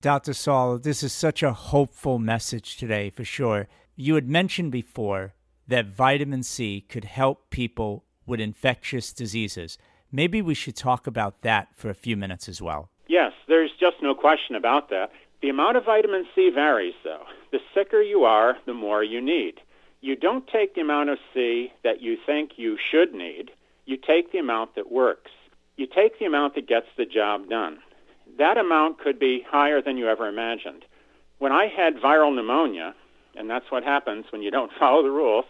Dr. Saul, this is such a hopeful message today, for sure. You had mentioned before that vitamin C could help people with infectious diseases. Maybe we should talk about that for a few minutes as well. Yes, there's just no question about that. The amount of vitamin C varies, though. The sicker you are, the more you need. You don't take the amount of C that you think you should need. You take the amount that works. You take the amount that gets the job done. That amount could be higher than you ever imagined. When I had viral pneumonia, and that's what happens when you don't follow the rules,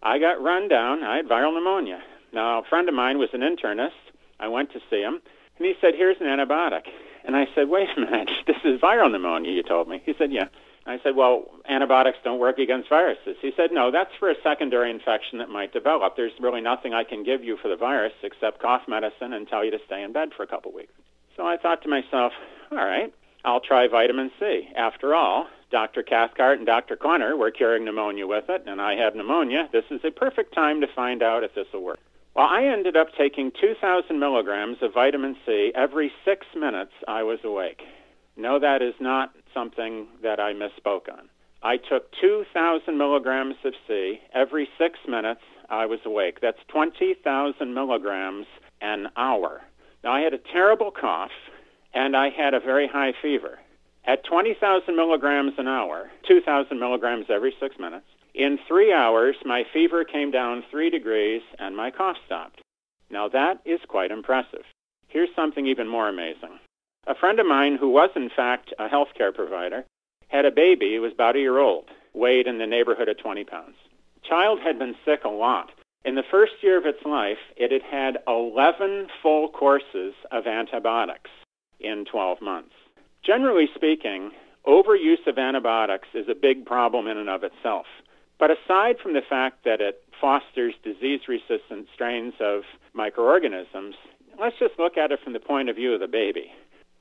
I got run down. I had viral pneumonia. Now, a friend of mine was an internist. I went to see him, and he said, here's an antibiotic. And I said, wait a minute, this is viral pneumonia, you told me. He said, yeah. I said, well, antibiotics don't work against viruses. He said, no, that's for a secondary infection that might develop. There's really nothing I can give you for the virus except cough medicine and tell you to stay in bed for a couple weeks. So I thought to myself, all right, I'll try vitamin C. After all, Dr. Cathcart and Dr. Corner were curing pneumonia with it, and I had pneumonia. This is a perfect time to find out if this will work. Well, I ended up taking 2,000 milligrams of vitamin C every 6 minutes I was awake. No, that is not something that I misspoke on. I took 2,000 milligrams of C every 6 minutes I was awake. That's 20,000 milligrams an hour. Now, I had a terrible cough, and I had a very high fever. At 20,000 milligrams an hour, 2,000 milligrams every 6 minutes, in 3 hours, my fever came down 3 degrees, and my cough stopped. Now, that is quite impressive. Here's something even more amazing. A friend of mine who was, in fact, a healthcare provider had a baby who was about a year old, weighed in the neighborhood of 20 pounds. The child had been sick a lot. In the first year of its life, it had had 11 full courses of antibiotics in 12 months. Generally speaking, overuse of antibiotics is a big problem in and of itself. But aside from the fact that it fosters disease-resistant strains of microorganisms, let's just look at it from the point of view of the baby.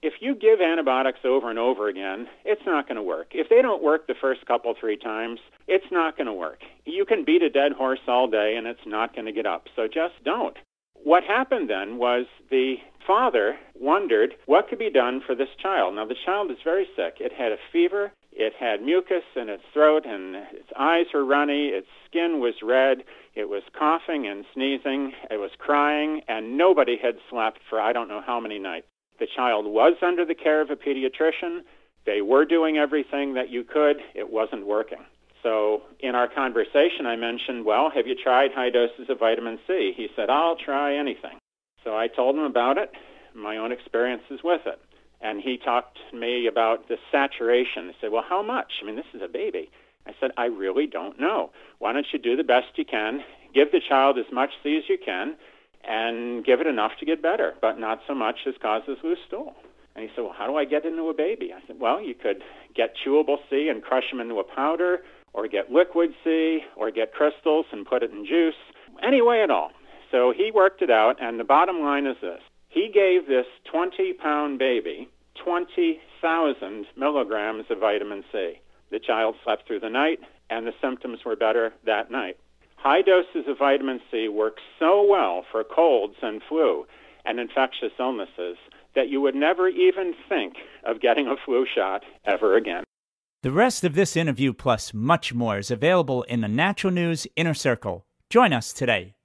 If you give antibiotics over and over again, it's not going to work. If they don't work the first couple, 3 times, it's not going to work. You can beat a dead horse all day, and it's not going to get up. So just don't. What happened then was the father wondered what could be done for this child. Now, the child is very sick. It had a fever. It had mucus in its throat, and its eyes were runny. Its skin was red. It was coughing and sneezing. It was crying, and nobody had slept for I don't know how many nights. The child was under the care of a pediatrician. They were doing everything that you could. It wasn't working. So in our conversation, I mentioned, well, have you tried high doses of vitamin C? He said, I'll try anything. So I told him about it, my own experiences with it. And he talked to me about the saturation. He said, well, how much? I mean, this is a baby. I said, I really don't know. Why don't you do the best you can, give the child as much C as you can, and give it enough to get better, but not so much as causes loose stool. And he said, well, how do I get into a baby? I said, well, you could get chewable C and crush them into a powder, or get liquid C, or get crystals and put it in juice, any way at all. So he worked it out, and the bottom line is this. He gave this 20-pound baby 20,000 milligrams of vitamin C. The child slept through the night, and the symptoms were better that night. High doses of vitamin C work so well for colds and flu and infectious illnesses that you would never even think of getting a flu shot ever again. The rest of this interview, plus much more, is available in the Natural News Inner Circle. Join us today.